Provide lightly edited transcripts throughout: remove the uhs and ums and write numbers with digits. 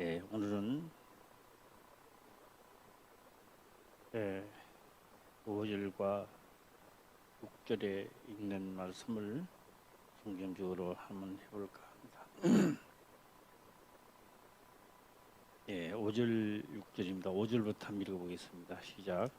오늘은 5절과 6절에 있는 말씀을 중점적으로 한번 해볼까 합니다. 5절, 6절입니다. 5절부터 한번 읽어보겠습니다. 시작.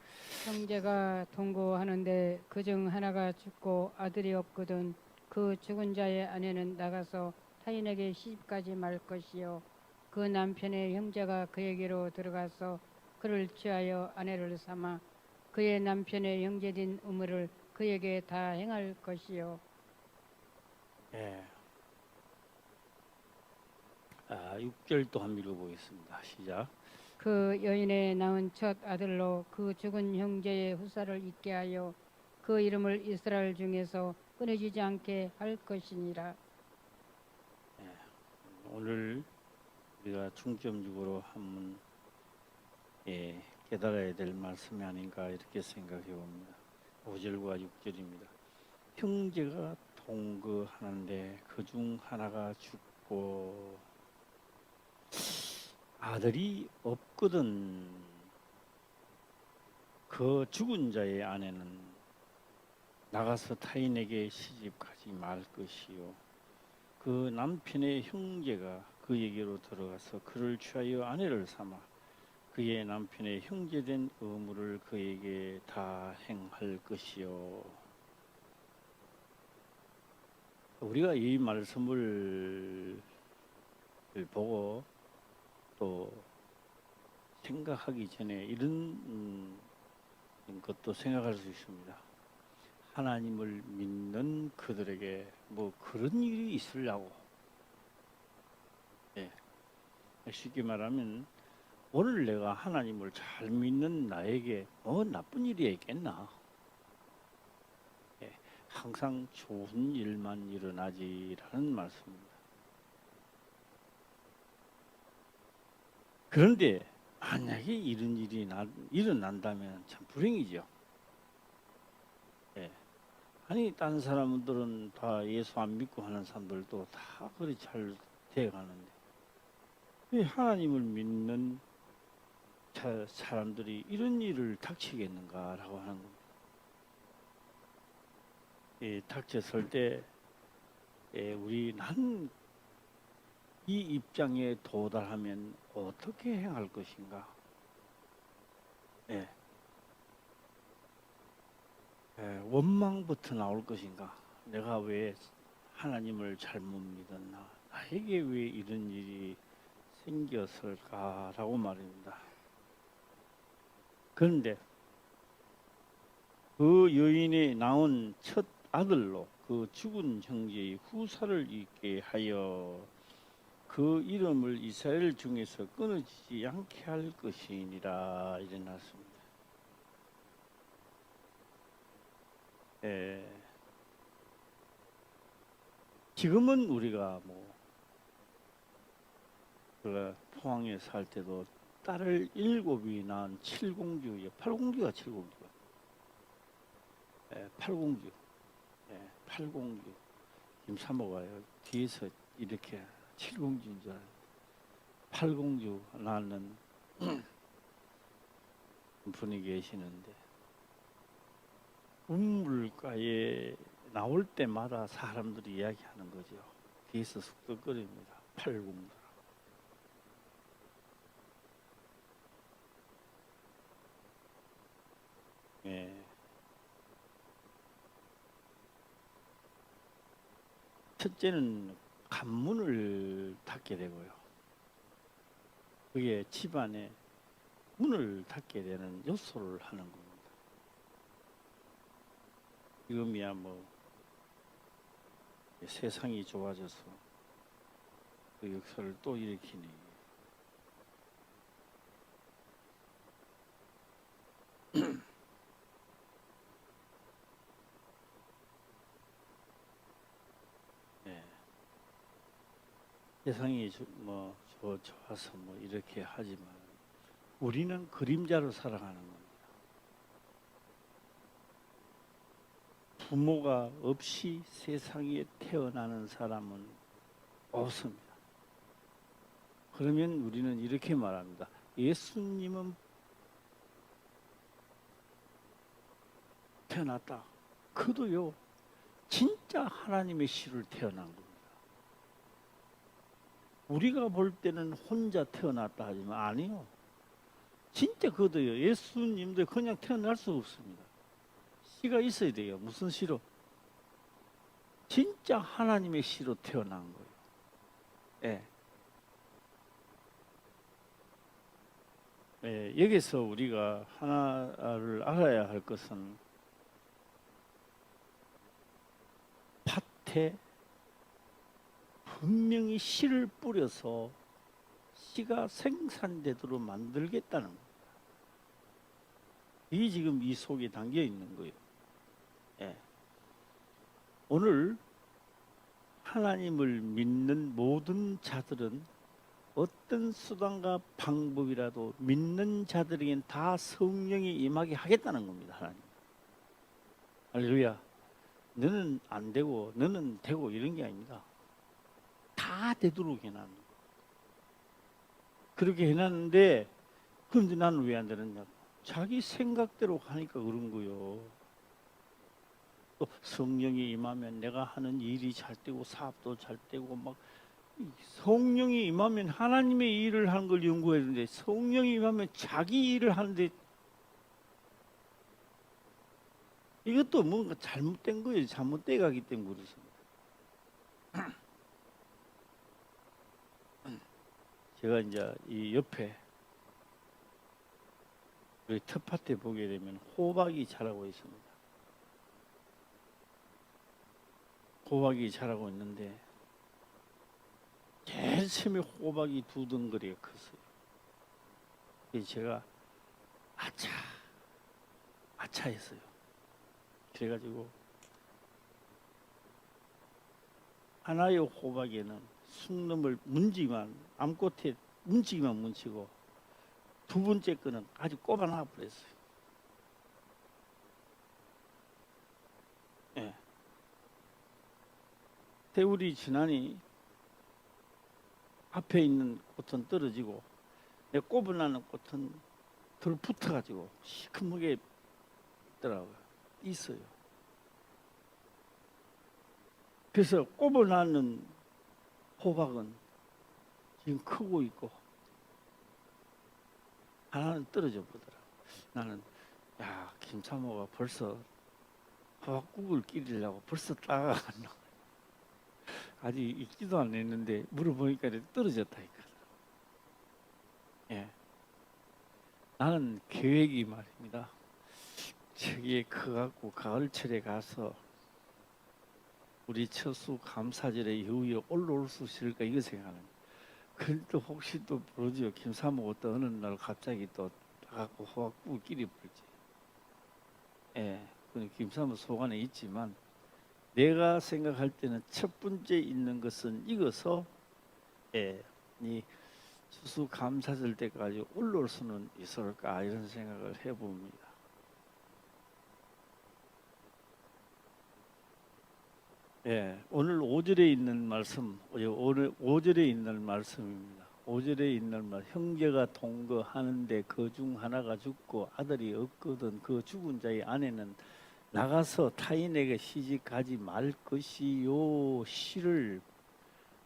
형제가 동거하는데 그중 하나가 죽고 아들이 없거든 그 죽은 자의 아내는 나가서 타인에게 시집가지 말 것이요 그 남편의 형제가 그에게로 들어가서 그를 취하여 아내를 삼아 그의 남편의 형제된 의무를 그에게 다 행할 것이요 6절도 한번 읽어보겠습니다. 시작. 그 여인의 낳은 첫 아들로 그 죽은 형제의 후사를 있게 하여 그 이름을 이스라엘 중에서 끊어지지 않게 할 것이니라. 오늘 우리가 중점적으로 한번 깨달아야 될 말씀이 아닌가 이렇게 생각해 봅니다. 5절과 6절입니다. 형제가 동거하는데 그중 하나가 죽고 아들이 없거든 그 죽은 자의 아내는 나가서 타인에게 시집가지 말 것이요 그 남편의 형제가 그에게로 들어가서 그를 취하여 아내를 삼아 그의 남편의 형제된 의무를 그에게 다 행할 것이요. 우리가 이 말씀을 보고 또 생각하기 전에 이런 것도 생각할 수 있습니다. 하나님을 믿는 그들에게 뭐 그런 일이 있으려고, 쉽게 말하면 오늘 내가 하나님을 잘 믿는 나에게 뭐 나쁜 일이 있겠나? 항상 좋은 일만 일어나지라는 말씀입니다. 그런데 만약에 이런 일이 일어난다면 참 불행이죠. 아니 다른 사람들은 다 예수 안 믿고 하는 사람들도 다 그리 잘 돼가는데 왜 하나님을 믿는 사람들이 이런 일을 닥치겠는가라고 하는 겁니다. 닥쳤을 때 우리 난 이 입장에 도달하면 어떻게 행할 것인가? 원망부터 나올 것인가? 내가 왜 하나님을 잘못 믿었나? 나에게 왜 이런 일이 생겼을까라고 말입니다. 그런데 그 여인이 낳은 첫 아들로 그 죽은 형제의 후사를 있게 하여 그 이름을 이스라엘 중에서 끊어지지 않게 할 것이니라 일어났습니다. 지금은 우리가 포항에 살 때도 딸을 7이 낳은 7공주, 8공주가 7공주가, 8공주, 8공주. 김사모가 뒤에서 이렇게 7공주인 줄 알았는데 8공주 낳는 분이 계시는데 운물가에 나올 때마다 사람들이 이야기하는 거죠. 뒤에서 쑥덕거립니다. 8공주. 첫째는 관문을 닫게 되고요. 그게 집안에 문을 닫게 되는 요소를 하는 겁니다. 지금이야 세상이 좋아져서 그 역사를 또 일으키니 세상이 좋아서 이렇게 하지만 우리는 그림자로 살아가는 겁니다. 부모가 없이 세상에 태어나는 사람은 없습니다. 그러면 우리는 이렇게 말합니다. 예수님은 태어났다. 그도요, 진짜 하나님의 씨를 태어난 겁니다. 우리가 볼 때는 혼자 태어났다 하지만 아니요. 진짜 그도요. 예수님도 그냥 태어날 수 없습니다. 씨가 있어야 돼요. 무슨 씨로? 진짜 하나님의 씨로 태어난 거예요. 예. 예, 여기서 우리가 하나를 알아야 할 것은 밭에 분명히 씨를 뿌려서 씨가 생산되도록 만들겠다는 겁니다. 이게 지금 이 속에 담겨 있는 거예요. 예. 오늘 하나님을 믿는 모든 자들은 어떤 수단과 방법이라도 믿는 자들에겐 다 성령이 임하게 하겠다는 겁니다. 하나님. 할렐루야. 너는 안 되고 너는 되고 이런 게 아닙니다. 다 되도록 해놨는 거예요. 그렇게 해놨는데 그런데 나는 왜 안 되느냐. 자기 생각대로 하니까 그런 거요. 또 성령이 임하면 내가 하는 일이 잘 되고 사업도 잘 되고 막 성령이 임하면 하나님의 일을 하는 걸 연구해야 되는데 성령이 임하면 자기 일을 하는데 이것도 뭔가 잘못된 거예요. 잘못돼 가기 때문에 그렇습니다. 제가 이제 이 옆에 우리 텃밭에 보게 되면 호박이 자라고 있습니다. 호박이 자라고 있는데 제일 처음에 호박이 두 덩거리가 컸어요. 그래서 제가 아차 했어요. 그래가지고 하나의 호박에는 쑥놈을 문지기만 암꽃에 문지기만 뭉치고 두 번째 거는 아주 꼽아놔 버렸어요. 예. 태우리 지나니 앞에 있는 꽃은 떨어지고 내 꼽아나는 꽃은 덜 붙어가지고 시커멓게 있더라고요. 있어요. 그래서 꼽아나는 호박은 지금 크고 있고 하나는 떨어져 보더라고. 나는 야 김사모가 벌써 호박국을 끼리려고 벌써 따가갔나. 아직 익지도 않았는데 물어보니까 떨어졌다니까. 예. 나는 계획이 말입니다. 저기에 커갖고 가을철에 가서 우리 처수 감사절에 이후에 올라올 수 있을까 이거 생각하는. 그런데 또 혹시 또 모르죠. 김사모가 또 어느 날 갑자기 또 가갖고 호박국을 끼리 불지. 예. 김사모 속안에 있지만 내가 생각할 때는 첫 번째 있는 것은 익어서 예, 이 추수 감사절 때까지 올라올 수는 있을까 이런 생각을 해봅니다. 예, 오늘 5절에 있는 말씀, 오늘 5절에 있는 말씀입니다. 5절에 있는 말, 형제가 동거하는데 그 중 하나가 죽고 아들이 없거든 그 죽은 자의 아내는 나가서 타인에게 시집가지 말 것이요 씨를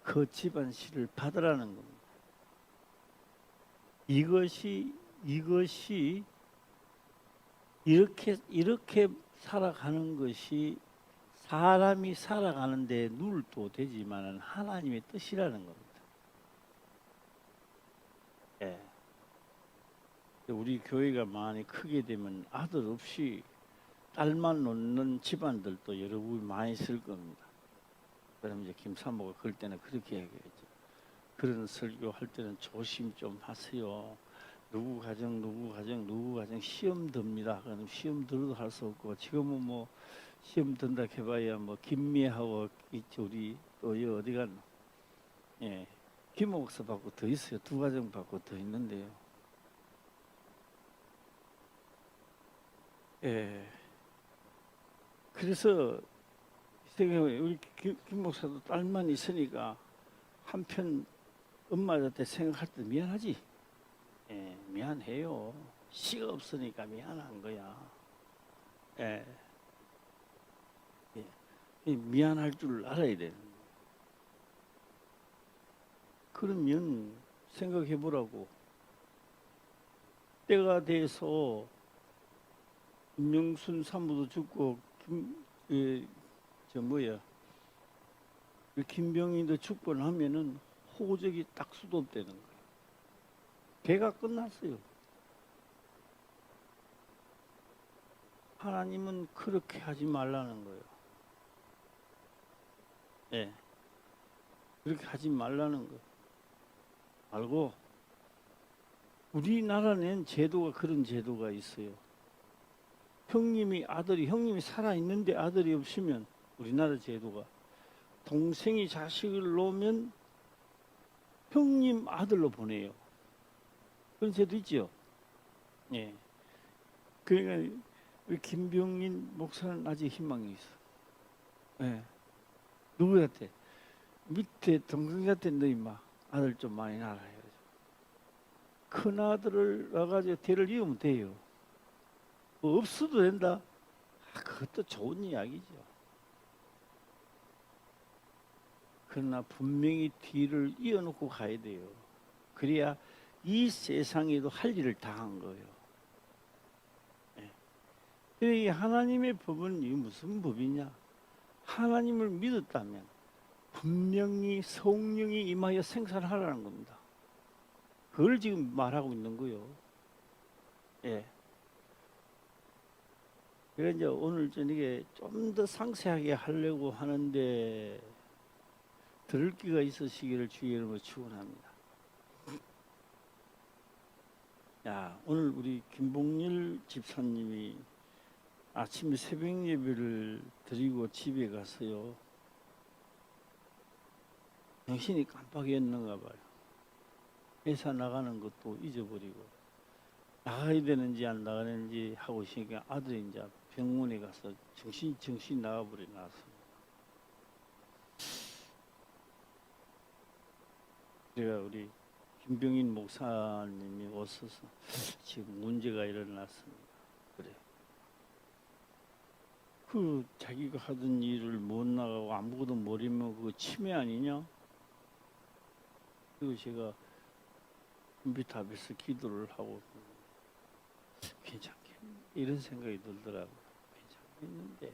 그 집안 씨를 받으라는 겁니다. 이것이 이렇게 살아가는 것이 사람이 살아가는데 눈도 되지만은 하나님의 뜻이라는 겁니다. 예. 우리 교회가 많이 크게 되면 아들 없이 딸만 놓는 집안들도 여러분이 많이 있을 겁니다. 그럼 이제 김사모가 그럴 때는 그렇게 얘기했죠. 그런 설교할 때는 조심 좀 하세요. 누구 가정 시험 듭니다. 그럼 시험 들어도 할 수 없고 지금은 뭐 시험 든다 해봐야 뭐 김미하고 있지 우리 또 어디 갔노? 예, 김 목사 받고 더 있어요. 두 가정 받고 더 있는데요. 예. 그래서 우리 김 목사도 딸만 있으니까 한편 엄마한테 생각할 때 미안하지? 예, 미안해요. 씨가 없으니까 미안한 거야. 예, 예. 이 미안할 줄 알아야 되는 거예요. 그러면 생각해 보라고. 때가 돼서 김명순 사무도 죽고 저 뭐야 김병인도 죽고 나면은 호적이 딱 수도되는 거예요. 배가 끝났어요. 하나님은 그렇게 하지 말라는 거예요. 예, 그렇게 하지 말라는 거. 알고 우리나라는 제도가 그런 제도가 있어요. 형님이 살아 있는데 아들이 없으면 우리나라 제도가 동생이 자식을 놓으면 형님 아들로 보내요. 그런 제도 있죠. 예. 그러니까 우리 김병인 목사는 아직 희망이 있어. 예. 누구한테? 밑에 동생한테 너 임마 아들 좀 많이 낳아라 해야죠. 큰 아들을 낳아가지고 대를 이으면 돼요. 뭐 없어도 된다. 그것도 좋은 이야기죠. 그러나 분명히 뒤를 이어놓고 가야 돼요. 그래야 이 세상에도 할 일을 다 한 거예요. 이 하나님의 법은 이 무슨 법이냐? 하나님을 믿었다면 분명히 성령이 임하여 생산하라는 겁니다. 그걸 지금 말하고 있는 거요. 예. 그래서 이제 오늘 저녁에 좀 더 상세하게 하려고 하는데 들을 기가 있으시기를 주의 이름으로 축원합니다. 야, 오늘 우리 김봉일 집사님이 아침에 새벽 예배를 드리고 집에 가서요. 정신이 깜빡이었는가 봐요. 회사 나가는 것도 잊어버리고 나가야 되는지 안 나가는지 하고 있으니까 아들이 이제 병원에 가서 정신 나가버려 나왔습니다. 제가 우리 김병인 목사님이 오셔서 지금 문제가 일어났습니다. 그래. 그 자기가 하던 일을 못 나가고 아무것도 모르면 그거 치매 아니냐? 그리고 제가 컴퓨터 앞에서 기도를 하고 괜찮겠네 이런 생각이 들더라고요. 괜찮겠는데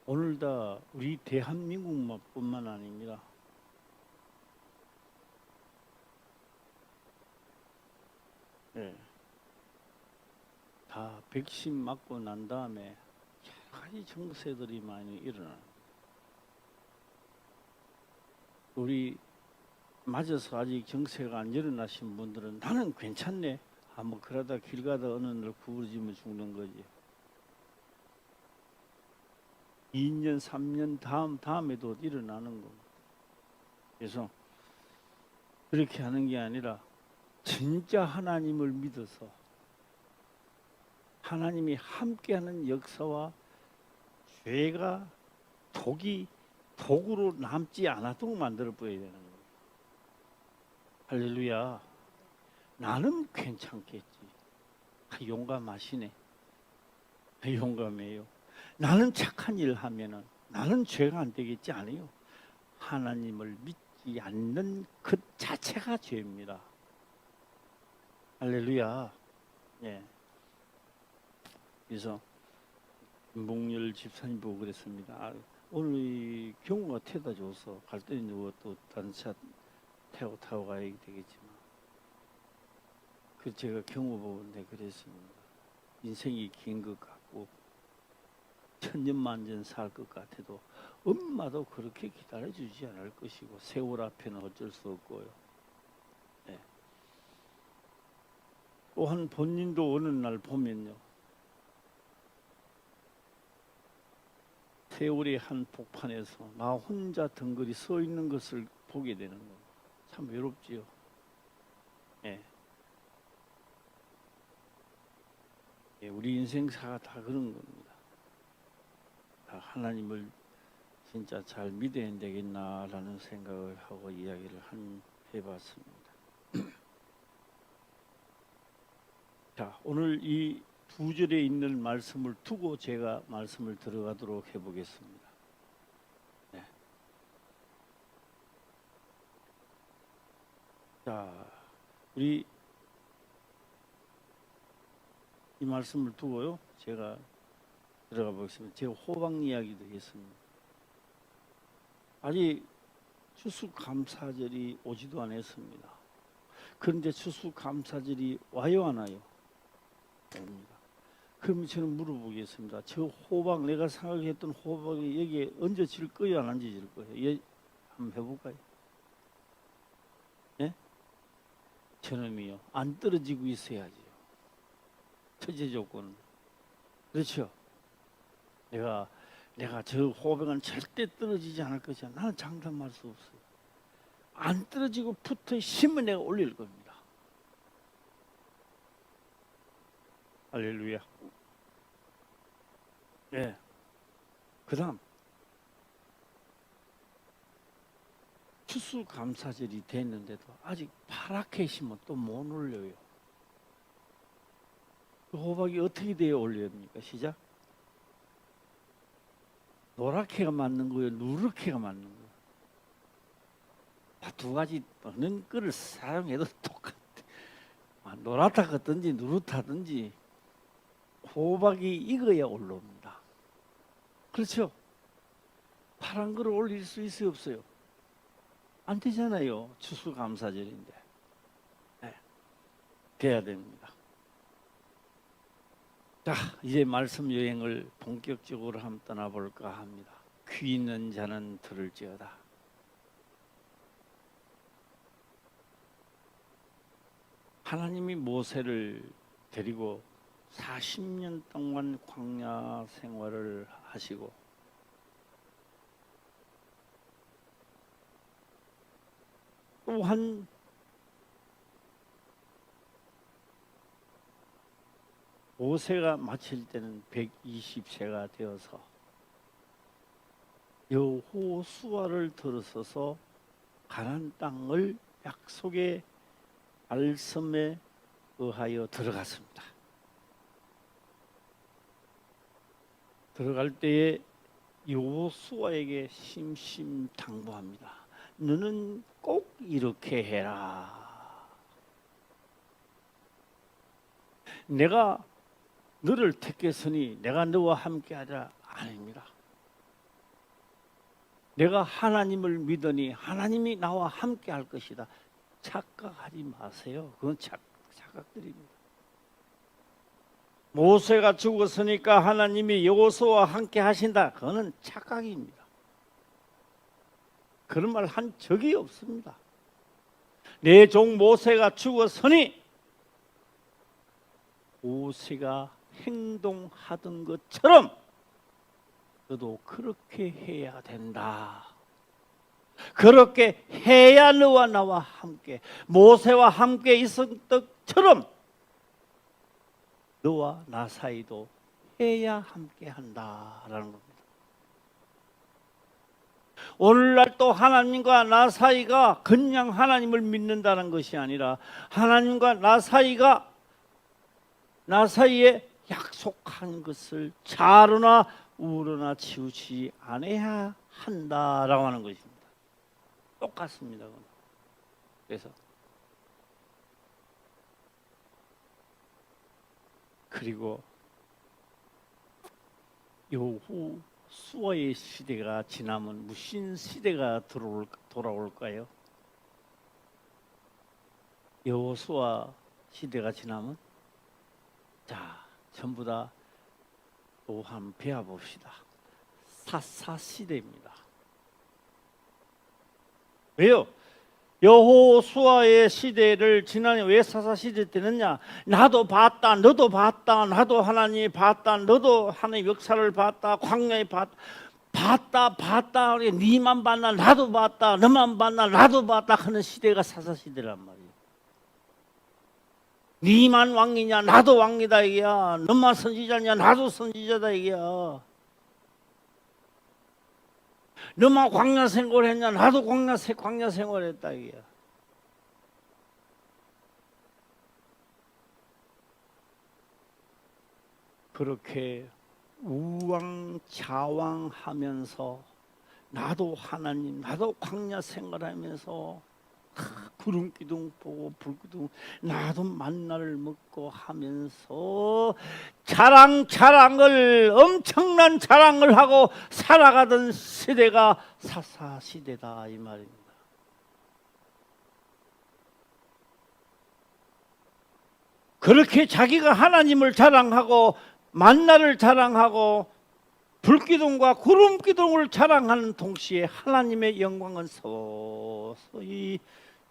오늘 다 우리 대한민국뿐만 아닙니다. 네. 다 백신 맞고 난 다음에 여러 가지 정세들이 많이 일어나요. 우리 맞아서 아직 정세가 안 일어나신 분들은 나는 괜찮네. 뭐 그러다 길 가다 어느 날 구부러지면 죽는 거지. 2년, 3년 다음에도 일어나는 겁니다. 그래서 그렇게 하는 게 아니라 진짜 하나님을 믿어서 하나님이 함께하는 역사와 죄가 독으로 남지 않아도록 만들어 보여야 되는 거예요. 할렐루야. 나는 괜찮겠지. 용감하시네. 용감해요. 나는 착한 일 하면은 나는 죄가 안 되겠지 않아요. 하나님을 믿지 않는 그 자체가 죄입니다. 할렐루야. 예. 그래서 김봉열 집사님 보고 그랬습니다. 오늘 이 경우가 태다 줘서 갈 때는 누가 또 다른 차 타고 가야 되겠지만 그 제가 경우 보는데 그랬습니다. 인생이 긴 것 같고 천년만년 살 것 같아도 엄마도 그렇게 기다려주지 않을 것이고 세월 앞에는 어쩔 수 없고요. 네. 또한 본인도 어느 날 보면요. 세월의 한 복판에서 나 혼자 덩그리 서 있는 것을 보게 되는 거. 참 외롭지요. 예. 예, 우리 인생사가 다 그런 겁니다. 다 하나님을 진짜 잘 믿어야 되겠나라는 생각을 하고 이야기를 해봤습니다. 자, 오늘 이 두 절에 있는 말씀을 두고 제가 말씀을 들어가도록 해보겠습니다. 네. 자, 우리 이 말씀을 두고요, 제가 들어가 보겠습니다. 제가 호박 이야기도 했습니다. 아직 추수감사절이 오지도 않았습니다. 그런데 추수감사절이 와요, 안 와요? 옵니다. 그럼 저는 물어보겠습니다. 저 호박, 내가 생각했던 호박이 여기에 얹어질 거예요, 안 얹어질 거예요? 예, 한번 해볼까요? 예? 저놈이요, 안 떨어지고 있어야지요. 첫째 조건. 그렇죠? 내가 저 호박은 절대 떨어지지 않을 것이야. 나는 장담할 수 없어요. 안 떨어지고 붙어 있으면 내가 올릴 겁니다. 할렐루야. 네. 그 다음 추수감사절이 됐는데도 아직 파랗게 있으면 또 못 올려요. 그 호박이 어떻게 되어 올려야 됩니까? 시작. 노랗게가 맞는 거예요, 누렇게가 맞는 거예요? 두 가지 어느 거를 사용해도 똑같아. 노랗다 하든지 누렇다든지 호박이 익어야 올라옵니다. 그렇죠? 파란 거를 올릴 수 있어요, 없어요? 안 되잖아요. 추수감사절인데. 네. 돼야 됩니다. 자, 이제 말씀 여행을 본격적으로 한번 떠나볼까 합니다. 귀 있는 자는 들을지어다. 하나님이 모세를 데리고 40년 동안 광야 생활을 하시고 또한 모세가 마칠 때는 120세가 되어서 여호수아를 들어서서 가나안 땅을 약속의 말씀에 의하여 들어갔습니다. 들어갈 때에 여호수아에게 심심당부합니다. 너는 꼭 이렇게 해라. 내가 너를 택했으니 내가 너와 함께하라. 아닙니다. 내가 하나님을 믿으니 하나님이 나와 함께할 것이다. 착각하지 마세요. 그건 착각들입니다. 모세가 죽었으니까 하나님이 여호수아와 함께 하신다. 그거는 착각입니다. 그런 말 한 적이 없습니다. 내 종 모세가 죽었으니 모세가 행동하던 것처럼 너도 그렇게 해야 된다. 그렇게 해야 너와 나와 함께, 모세와 함께 있었던 것처럼 너와 나 사이도 해야 함께 한다라는 겁니다. 오늘날 또 하나님과 나 사이가 그냥 하나님을 믿는다는 것이 아니라 하나님과 나 사이에 약속한 것을 좌로나 우로나 치우치지 않아야 한다라고 하는 것입니다. 똑같습니다. 그래서 그리고 여호수아의 시대가 지나면 무슨 시대가 돌아올까요? 여호수아 시대가 지나면 자, 전부 다 또 한번 배워봅시다. 사사시대입니다. 왜요? 여호수아의 시대를 지난해 왜 사사시대 때는냐? 나도 봤다, 너도 봤다, 나도 하나님이 봤다, 너도 하나님 역사를 봤다, 광야에 봤다, 니만 봤나, 나도 봤다, 너만 봤나, 나도 봤다 하는 시대가 사사시대란 말이에요. 니만 왕이냐, 나도 왕이다 이게야. 너만 선지자냐, 나도 선지자다 이게야. 너만 광야 생활했냐? 나도 광야 생활했다 이게야. 그렇게 우왕좌왕하면서 나도 하나님, 나도 광야 생활하면서 구름 기둥 보고 불 기둥 나도 만나를 먹고 하면서 자랑을 엄청난 자랑을 하고 살아가던 시대가 사사 시대다 이 말입니다. 그렇게 자기가 하나님을 자랑하고 만나를 자랑하고 불기둥과 구름기둥을 자랑하는 동시에 하나님의 영광은 서서히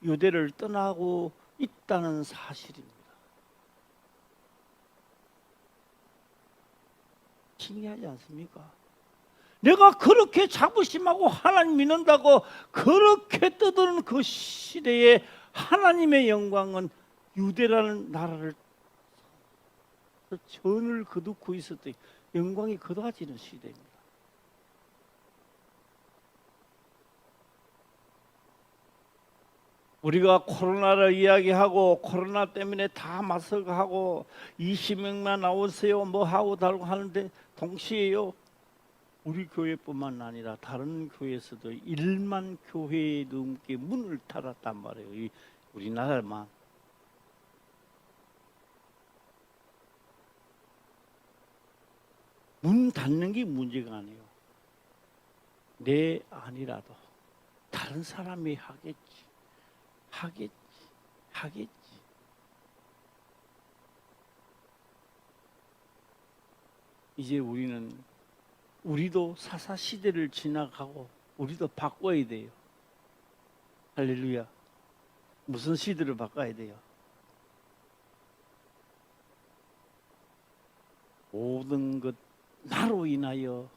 유대를 떠나고 있다는 사실입니다. 신기하지 않습니까? 내가 그렇게 자부심하고 하나님 믿는다고 그렇게 떠드는 그 시대에 하나님의 영광은 유대라는 나라를 전을 거두고 있었던 영광이 거둬지는 시대입니다. 우리가 코로나를 이야기하고 코로나 때문에 다 마스크하고 20명만 나오세요 뭐 하고 달고 하는데 동시에요 우리 교회뿐만 아니라 다른 교회에서도 1만 교회 넘게 문을 닫았단 말이에요. 이 우리나라만. 문 닫는 게 문제가 아니에요. 내 아니라도 다른 사람이 하겠지. 이제 우리도 사사 시대를 지나가고 우리도 바꿔야 돼요. 할렐루야. 무슨 시대를 바꿔야 돼요? 모든 것 나로 인하여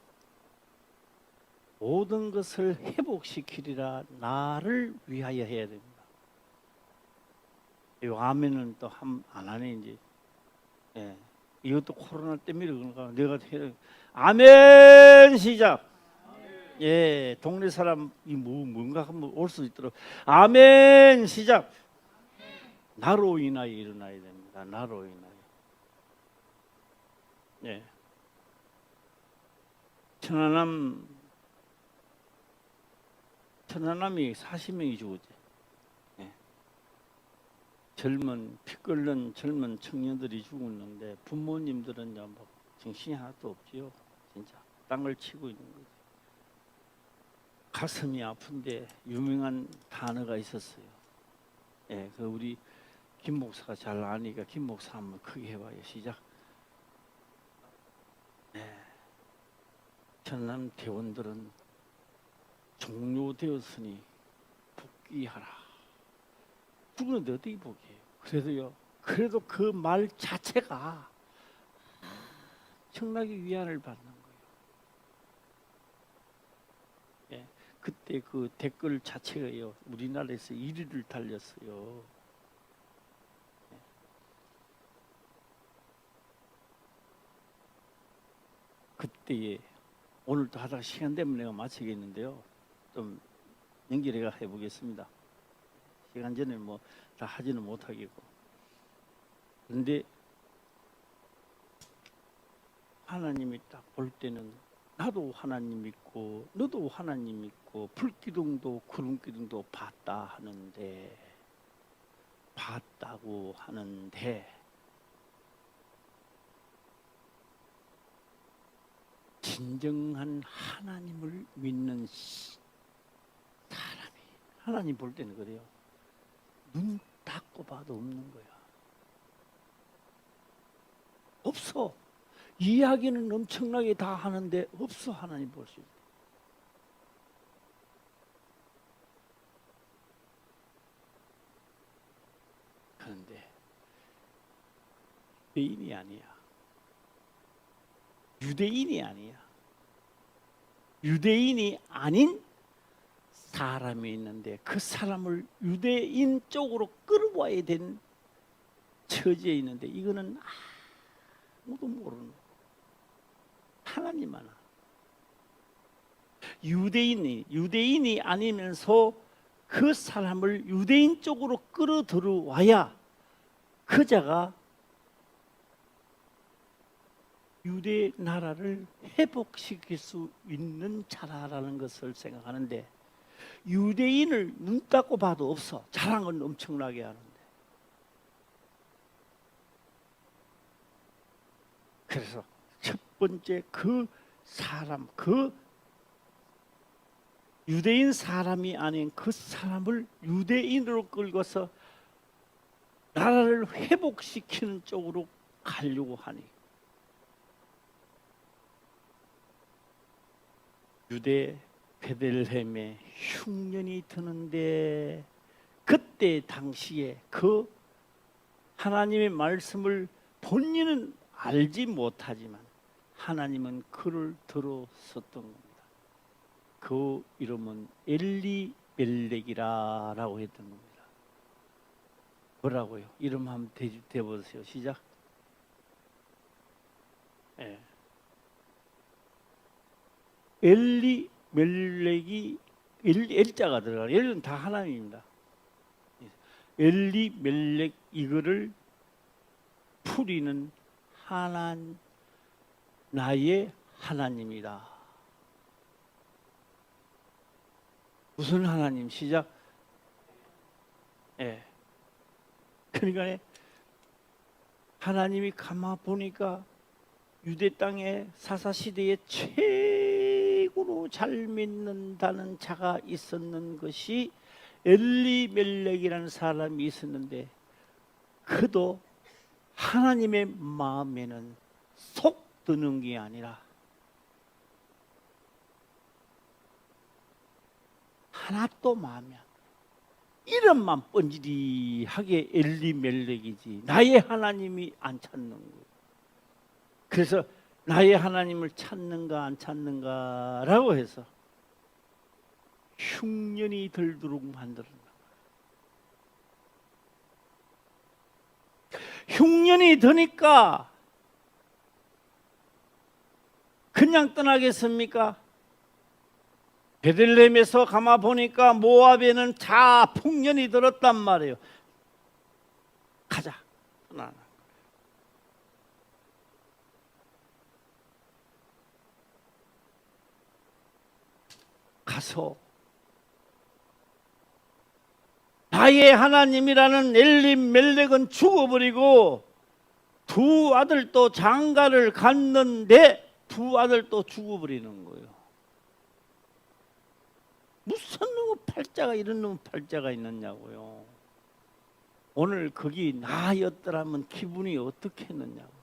모든 것을 회복시키리라 나를 위하여 해야 됩니다. 이 아멘은 또 안 하네 이제. 예. 이것도 코로나 때문에 그런가? 내가 아멘 시작. 예, 동네 사람이 뭔가 하면 올 수 있도록 아멘 시작. 나로 인하여 일어나야 됩니다. 나로 인하여. 예. 천안함이 40명이 죽었지. 예. 피 끓는 젊은 청년들이 죽었는데 부모님들은 뭐 정신이 하나도 없지요. 진짜 땅을 치고 있는 거지. 가슴이 아픈데 유명한 단어가 있었어요. 예, 그 우리 김 목사가 잘 아니까 김 목사 한번 크게 해봐요. 시작. 예. 전남 대원들은 종료되었으니 복귀하라. 죽었는데 어떻게 복귀해요? 그래도 그 말 자체가 엄청나게 위안을 받는 거예요. 예, 그때 그 댓글 자체가요 우리나라에서 1위를 달렸어요. 예. 그때에 오늘도 하다가 시간 되면 내가 마치겠는데요. 좀 연결해가 해보겠습니다. 시간 전에 뭐 다 하지는 못하겠고. 그런데 하나님이 딱 볼 때는 나도 하나님 믿고 너도 하나님 믿고 불기둥도 구름기둥도 봤다고 하는데 진정한 하나님을 믿는 사람이 하나님 볼 때는 그래요. 눈 닫고 봐도 없는 거야. 없어. 이야기는 엄청나게 다 하는데 없어. 하나님 볼 수 있다. 그런데 유대인이 아니야. 유대인이 아닌 사람이 있는데 그 사람을 유대인 쪽으로 끌어와야 되는 처지에 있는데 이거는 아무도 모르는 하나님 하나. 유대인이 아니면서 그 사람을 유대인 쪽으로 끌어들어와야 그 자가 유대 나라를 회복시킬 수 있는 자라라는 것을 생각하는데, 유대인을 눈 닦고 봐도 없어. 자랑은 엄청나게 하는데. 그래서 첫 번째 그 사람, 그 유대인 사람이 아닌 그 사람을 유대인으로 끌고서 나라를 회복시키는 쪽으로 가려고 하니, 유대 베들레헴에 흉년이 드는데, 그때 당시에 그 하나님의 말씀을 본인은 알지 못하지만 하나님은 그를 들었었던 겁니다. 그 이름은 엘리멜렉이라고 했던 겁니다. 뭐라고요? 이름 한번 대보세요. 시작. 예. 엘리멜렉이 엘자가 들어가요. 엘은 다 하나님입니다. 엘리멜렉, 이거를 풀이는 나의 하나님이다. 무슨 하나님? 시작. 예. 그러니까 하나님이 가만 보니까 유대 땅에 사사시대에 최고로 잘 믿는다는 자가 있었는 것이 엘리멜렉이라는 사람이 있었는데, 그도 하나님의 마음에는 속 드는 게 아니라 하나도 마음에 안 들어. 이름만 번지르하게 엘리멜렉이지 나의 하나님이 안 찾는 거예요. 그래서 나의 하나님을 찾는가 안 찾는가라고 해서 흉년이 들도록 만들었다. 흉년이 드니까 그냥 떠나겠습니까? 베들레헴에서 가마 보니까 모압에는 풍년이 들었단 말이에요. 가자. 떠나. 가서 나의 하나님이라는 엘리멜렉은 죽어버리고 두 아들도 장가를 갔는데 두 아들도 죽어버리는 거예요. 무슨 놈의 팔자가 이런 놈의 팔자가 있느냐고요. 오늘 거기 나였더라면 기분이 어떻게 했느냐고.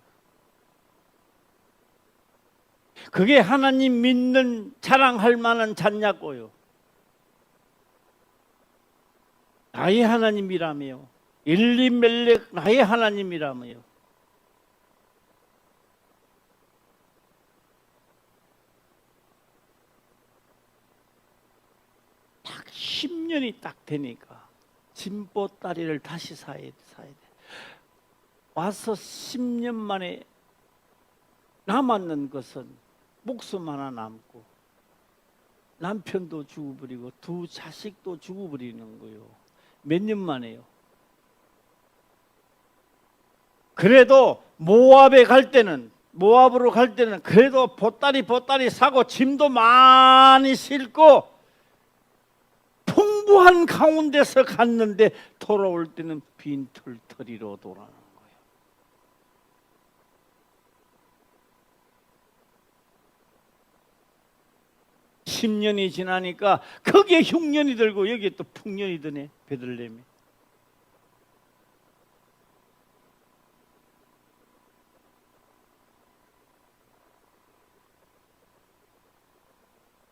그게 하나님 믿는 자랑할 만한 자냐고요. 나의 하나님이라며요. 엘리멜렉 나의 하나님이라며요. 딱 10년이 딱 되니까 진보다리를 다시 사야 돼. 와서 10년 만에 남았는 것은 목숨 하나 남고 남편도 죽어버리고 두 자식도 죽어버리는 거예요. 몇 년 만에요. 그래도 모압으로 갈 때는 그래도 보따리 사고 짐도 많이 싣고 풍부한 가운데서 갔는데 돌아올 때는 빈털터리로 돌아오는 거예요. 10년이 지나니까 거기에 흉년이 들고 여기에 또 풍년이 드네. 베들레헴에.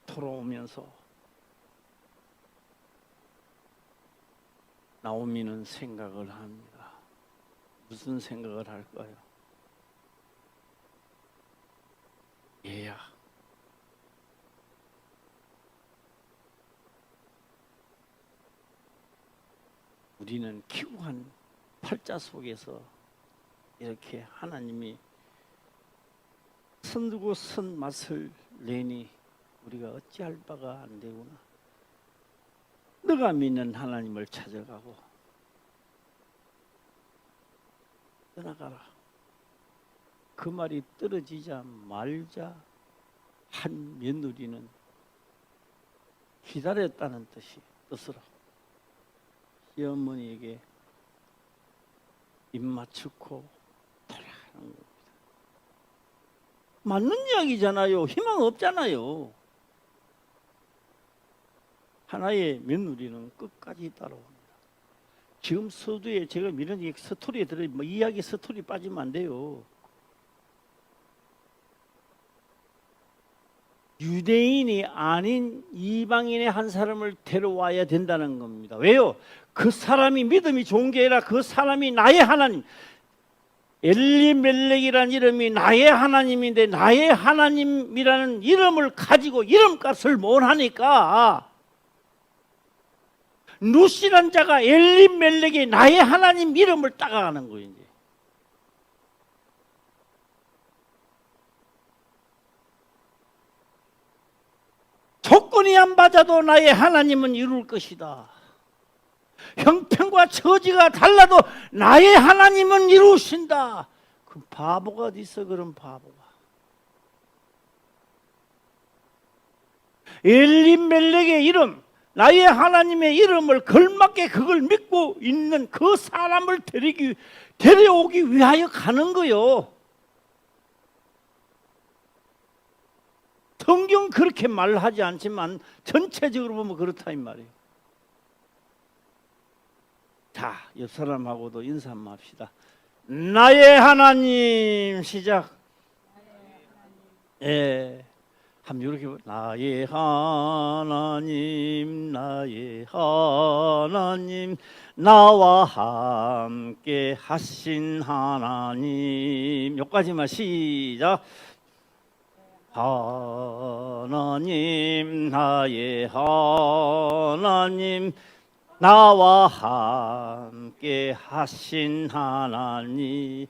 돌아오면서 나오미는 생각을 합니다. 무슨 생각을 할까요? 얘야, 우리는 기구한 팔자 속에서 이렇게 하나님이 선두고 선 맛을 내니 우리가 어찌할 바가 안 되구나. 너가 믿는 하나님을 찾아가고 떠나가라. 그 말이 떨어지자 말자 한 며느리는 기다렸다는 뜻으로 시어머니에게 입 맞추고 돌아가는 겁니다. 맞는 이야기잖아요. 희망 없잖아요. 하나의 며느리는 끝까지 따라옵니다. 지금 서두에 제가 이런 스토리에 들어 이야기 스토리 빠지면 안 돼요. 유대인이 아닌 이방인의 한 사람을 데려와야 된다는 겁니다. 왜요? 그 사람이 믿음이 좋은 게 아니라 그 사람이 나의 하나님, 엘리멜렉이라는 이름이 나의 하나님인데 나의 하나님이라는 이름을 가지고 이름값을 못 하니까 누시란 자가 엘리멜렉이 나의 하나님 이름을 따라가는 거예요. 이제. 조건이 안 맞아도 나의 하나님은 이룰 것이다. 형편과 처지가 달라도 나의 하나님은 이루신다. 그 바보가 어디 있어? 그런 바보가. 엘리멜렉의 이름, 나의 하나님의 이름을 걸맞게 그걸 믿고 있는 그 사람을 데려오기 위하여 가는 거요. 성경 그렇게 말하지 않지만 전체적으로 보면 그렇다 이 말이에요. 자, 옆 사람하고도 인사 한번 합시다. 나의 하나님 시작. 예, 한번 이렇게 나의 하나님, 나의 하나님, 나와 함께 하신 하나님. 여기까지만 시작. 하나님, 나의 하나님, 나와 함께 하신 하나님.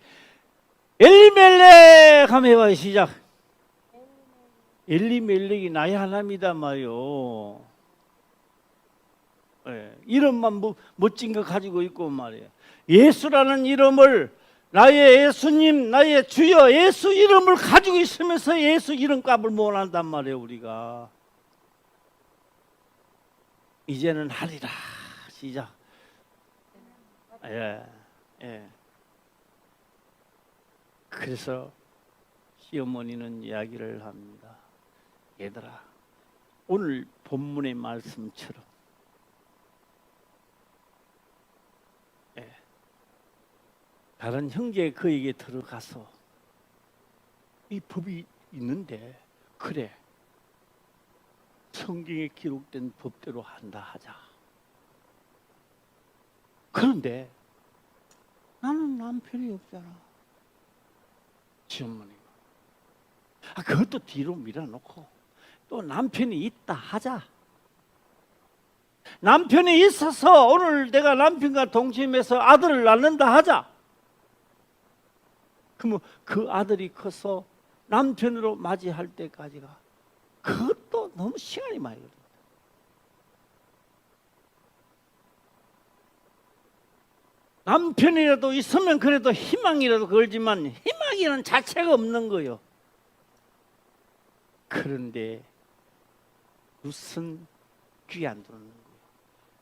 엘리멜렉 한번 해봐요. 시작. 엘리멜렉이 나의 하나님이다 말이요. 네, 이름만 멋진 거 가지고 있고 말이에요. 예수라는 이름을 나의 예수님, 나의 주여 예수 이름을 가지고 있으면서 예수 이름값을 못 한단 말이에요. 우리가 이제는 하리라. 시작. 예, 예. 그래서 시어머니는 이야기를 합니다. 얘들아, 오늘 본문의 말씀처럼 다른 형제 그에게 들어가서 이 법이 있는데 그래 성경에 기록된 법대로 한다 하자. 그런데 나는 남편이 없잖아. 시어머니가 그것도 뒤로 밀어놓고 또 남편이 있다 하자. 남편이 있어서 오늘 내가 남편과 동침해서 아들을 낳는다 하자. 그러면 그 아들이 커서 남편으로 맞이할 때까지가 그것도 너무 시간이 많이 걸립니다. 남편이라도 있으면 그래도 희망이라도 걸지만 희망이라는 자체가 없는 거예요. 그런데 무슨 귀 안 들어오는 거예요.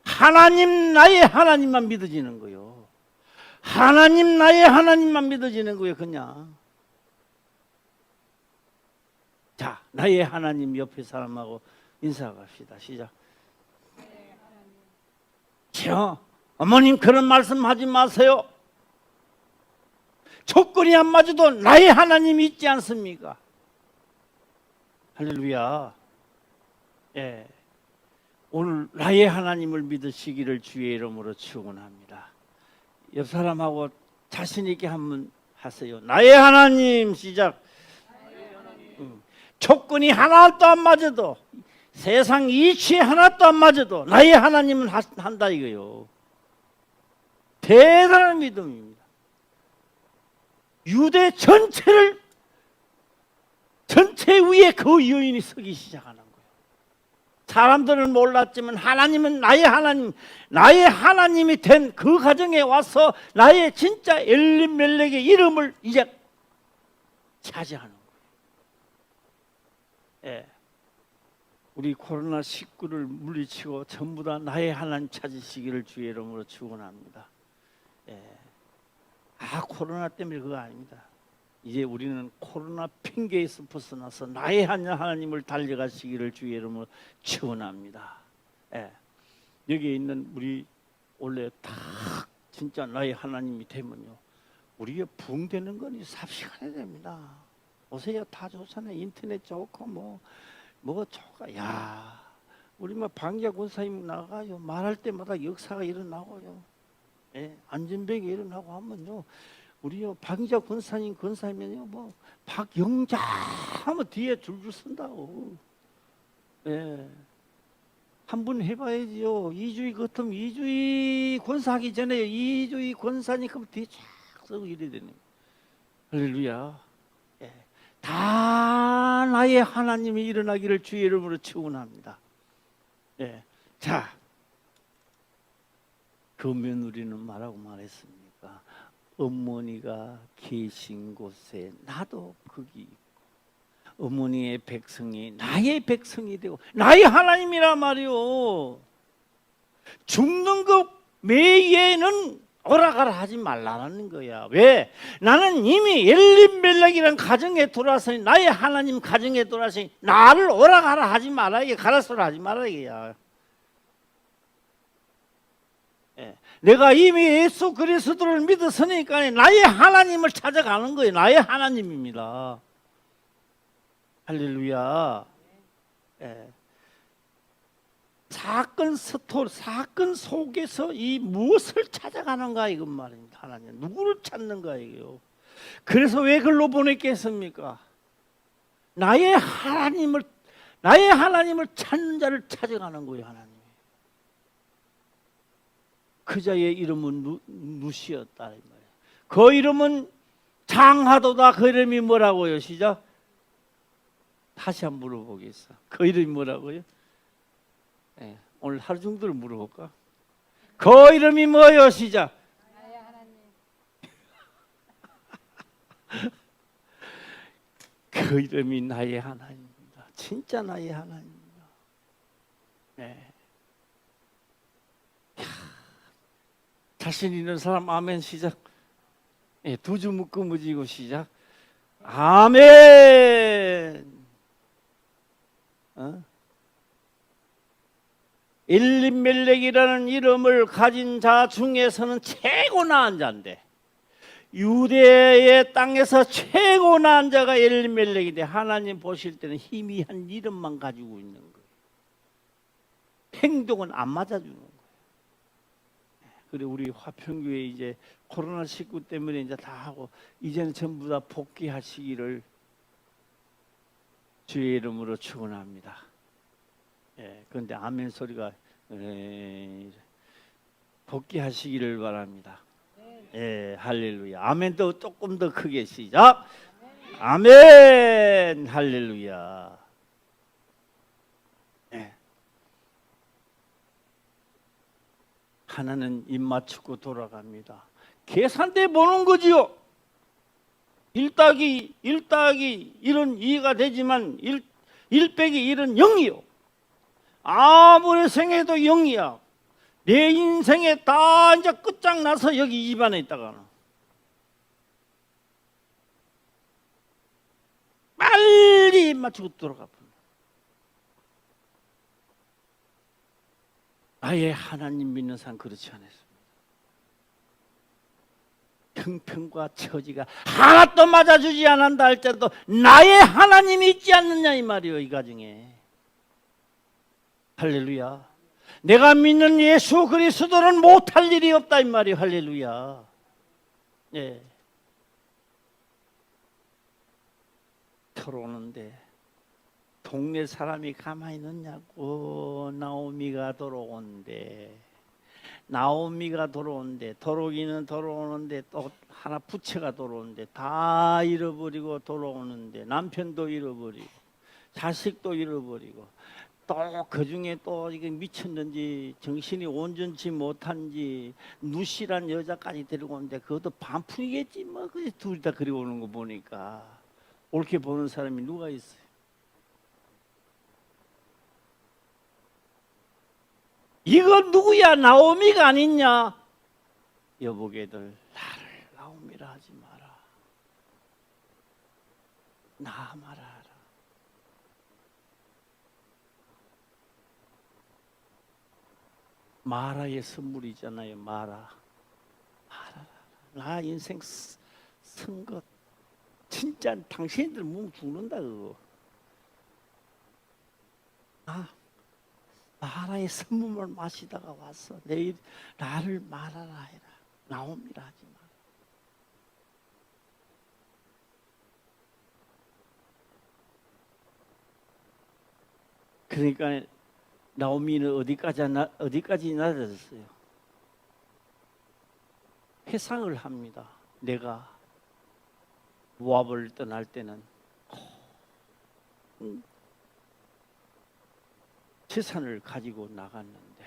하나님, 나의 하나님만 믿어지는 거예요. 하나님, 나의 하나님만 믿어지는 거예요. 그냥. 자, 나의 하나님 옆에 사람하고 인사합시다. 시작. 저 어머님 그런 말씀 하지 마세요. 조건이 안 맞아도 나의 하나님이 있지 않습니까? 할렐루야. 예. 오늘 나의 하나님을 믿으시기를 주의 이름으로 축원합니다. 옆 사람하고 자신 있게 한번 하세요. 나의 하나님 시작. 조건이 하나도 안 맞아도 세상 이치에 하나도 안 맞아도 나의 하나님은 한다 이거요. 대단한 믿음입니다. 유대 전체 위에 그 여인이 서기 시작하는 거예요. 사람들은 몰랐지만 하나님은 나의 하나님이 된 그 가정에 와서 나의 진짜 엘리멜렉의 이름을 이제 차지하는 거예요. 예. 우리 코로나19를 물리치고 전부 다 나의 하나님 찾으시기를 주의 이름으로 축원합니다. 예. 코로나 때문에 그거 아닙니다. 이제 우리는 코로나 핑계에서 벗어나서 나의 하나님을 달려가시기를 주의 이름으로 축원합니다. 예. 여기에 있는 우리 원래 다 진짜 나의 하나님이 되면요, 우리가 부흥되는 건 삽시간에 됩니다. 오세요. 다 좋잖아요. 인터넷 좋고 뭐가 좋아. 야, 우리 방자 권사님 나가요. 말할 때마다 역사가 일어나고요. 예, 안전병이 일어나고 하면요, 우리요 방자 권사님은요 박영자 하면 뒤에 줄줄 쓴다고. 예, 한번 해봐야지요. 이주희 같으면 이주희 권사하기 전에 이주희 권사님 그럼 뒤에 쫙 쓰고 이래야 되네. 할렐루야. 예, 다 나의 하나님이 일어나기를 주의 이름으로 축원합니다. 예, 자, 그 며느리는 뭐라고 말했습니까? 어머니가 계신 곳에 나도 거기 있고, 어머니의 백성이 나의 백성이 되고 나의 하나님이란 말이요. 죽는 것 외에는 오라가라 하지 말라는 거야. 왜? 나는 이미 엘리멜렉이란 가정에 들어왔으니, 나의 하나님 가정에 들어왔으니 나를 오라가라 하지 말아야, 가라소라 하지 말아야. 예. 내가 이미 예수 그리스도를 믿었으니까 나의 하나님을 찾아가는 거예요. 나의 하나님입니다. 할렐루야. 예. 사건 속에서 이 무엇을 찾아가는가 이건 말입니다. 하나님 누구를 찾는가 이게요. 그래서 왜 글로 보냈겠습니까? 나의 하나님을 찾는 자를 찾아가는 거예요. 하나님. 그 자의 이름은 누시였다 이 말이에요. 그 이름은 장하도다. 그 이름이 뭐라고요? 시작. 다시 한번 물어보겠어. 그 이름이 뭐라고요? 네, 오늘 하루 정도를 물어볼까? 그 이름이 뭐요? 시작. 나의 하나님. 그 이름이 나의 하나님입니다. 진짜 나의 하나님입니다. 네. 자신 있는 사람 아멘 시작. 네, 두 주 묶어무지고 시작. 아멘. 엘리멜렉이라는 이름을 가진 자 중에서는 최고 나은 자인데, 유대의 땅에서 최고 나은 자가 엘리멜렉인데, 하나님 보실 때는 희미한 이름만 가지고 있는 거예요. 행동은 안 맞아주는 거예요. 그리고 우리 화평교회 이제 코로나19 때문에 이제 다 하고 이제는 전부 다 복귀하시기를 주의 이름으로 축원합니다. 예, 그런데 아멘 소리가 복귀하시기를 바랍니다. 예, 할렐루야. 아멘도 조금 더 크게 시작. 아멘, 할렐루야. 예. 하나는 입 맞추고 돌아갑니다. 계산대 보는 거지요. 1 더하기 1 1은 2가 되지만 1 빼기 1은 0이요. 아무리 생해도 0이야. 내 인생에 다 이제 끝장나서 여기 입안에 있다가는 빨리 입 맞추고 돌아가. 나의 하나님 믿는 사람 그렇지 않았습니다. 형편과 처지가 하나도 맞아주지 않는다 할지라도 나의 하나님이 있지 않느냐 이 말이요, 이 가정에. 할렐루야. 내가 믿는 예수 그리스도는 못할 일이 없다 이 말이요. 할렐루야. 예. 들어오는데 동네 사람이 가만히 있느냐고. 나오미가 돌아오는데 도로기는 돌아오는데 또 하나 부채가 돌아오는데 다 잃어버리고 돌아오는데 남편도 잃어버리고 자식도 잃어버리고 또 그 중에 또 이게 미쳤는지 정신이 온전치 못한지 누시란 여자까지 데리고 오는데 그것도 반푼이겠지 뭐. 그 둘이 다 그리 오는 거 보니까 옳게 보는 사람이 누가 있어요? 이건 누구야? 나오미가 아니냐? 여보게들 나를 나오미라 하지 마라. 나아마라 하라. 마라의 선물이잖아요. 마라. 마라. 나 인생 쓴것 진짜 당신들 몸 죽는다 그거. 마라의 선물을 마시다가 왔어. 내일 나를 말하라 해라. 나옵니다 하지 마. 그러니까 나오미는 어디까지 낮아졌어요? 회상을 합니다. 내가 모압을 떠날 때는 재산을 가지고 나갔는데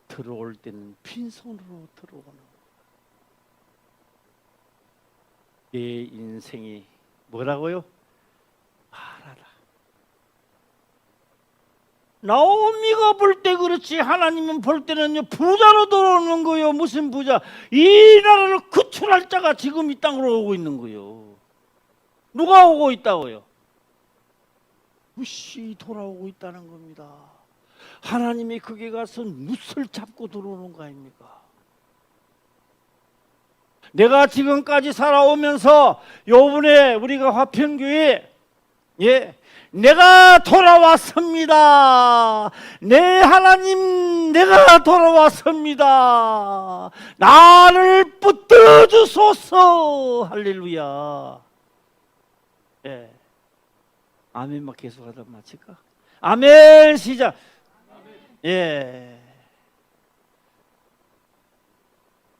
들어올 때는 빈손으로 들어오는 내 인생이 뭐라고요? 말하라. 나오미가 볼 때 그렇지 하나님은 볼 때는요 부자로 들어오는 거예요. 무슨 부자? 이 나라를 구출할 자가 지금 이 땅으로 오고 있는 거예요. 누가 오고 있다고요? 무시 돌아오고 있다는 겁니다. 하나님이 거기 가서 뭇을 잡고 들어오는 거 아닙니까? 내가 지금까지 살아오면서 요번에 우리가 화평교회 내가 돌아왔습니다. 내 하나님 내가 돌아왔습니다. 나를 붙들어 주소서. 할렐루야. 예. 아멘만 계속하다 마칠까? 아멘. 시작. 예.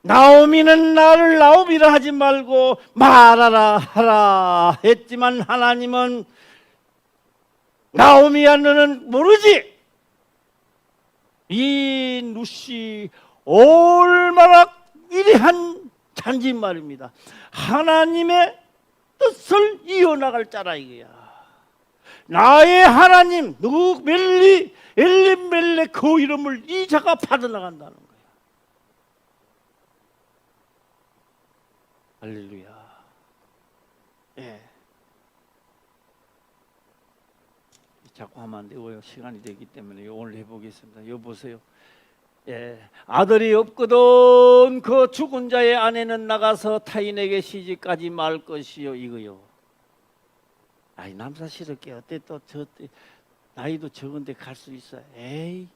나오미는 나를 나오미라 하지 말고 말하라 하라 했지만 하나님은 나오미야 너는 모르지? 이 누시 얼마나 위대한 잔지 말입니다. 하나님의 뜻을 이어나갈 자라 이거야. 나의 하나님 누구 멜리 엘리멜렉 그 이름을 이 자가 받아나간다는 거야. 할렐루야. 예. 자꾸 하면 안 되고요. 시간이 되기 때문에 오늘 해보겠습니다. 이거 보세요. 예. 아들이 없거든 그 죽은 자의 아내는 나가서 타인에게 시집가지 말 것이요. 이거요. 아이 남사스럽게 어때 또 저 나이도 적은데 갈 수 있어. 에이.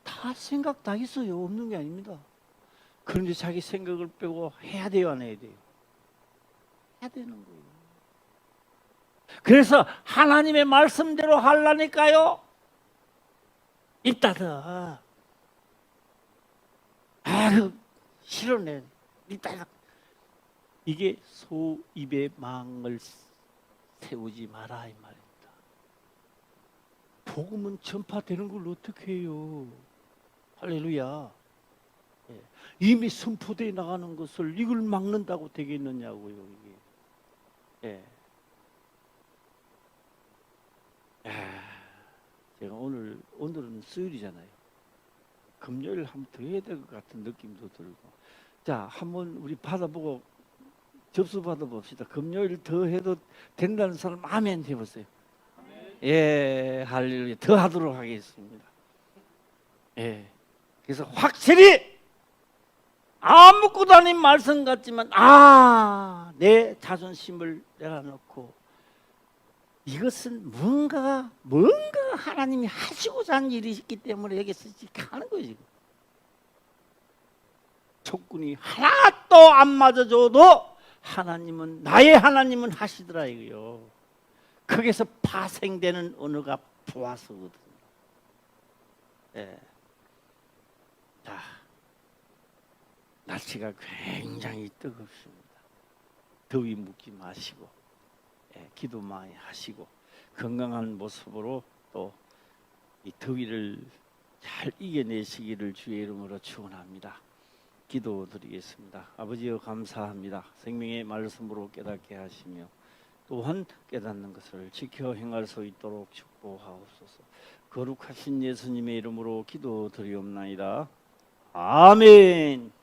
다 생각 다 있어요. 없는 게 아닙니다. 그런데 자기 생각을 빼고 해야 돼요, 안 해야 돼요? 해야 되는 거예요. 그래서 하나님의 말씀대로 하려니까요. 입 닫아. 아유, 싫어내. 입 닫아. 이게 소 입에 망을 세우지 마라 이 말입니다. 복음은 전파되는 걸 어떻게 해요? 할렐루야. 예. 이미 선포되어 나가는 것을 이걸 막는다고 되겠느냐고요. 이게. 예. 제가 오늘은 수요일이잖아요. 금요일 한번 더 해야 될 것 같은 느낌도 들고. 자, 한번 우리 받아보고 접수 받아봅시다. 금요일 더 해도 된다는 사람 아멘 해보세요. 예, 할렐루야. 더 하도록 하겠습니다. 예. 그래서 확실히 아무것도 아닌 말씀 같지만 내 자존심을 내려놓고 이것은 뭔가 하나님이 하시고자 하는 일이 있기 때문에 여기서 하는 거지. 촉군이 하나도 안 맞아줘도 나의 하나님은 하시더라 이거요. 거기서 파생되는 언어가 보아서거든요. 예. 자, 날씨가 굉장히 뜨겁습니다. 더위 묻지 마시고 기도 많이 하시고 건강한 모습으로 또 이 더위를 잘 이겨내시기를 주의 이름으로 축원합니다. 기도드리겠습니다. 아버지여 감사합니다. 생명의 말씀으로 깨닫게 하시며 또한 깨닫는 것을 지켜 행할 수 있도록 축복하옵소서. 거룩하신 예수님의 이름으로 기도드리옵나이다. 아멘.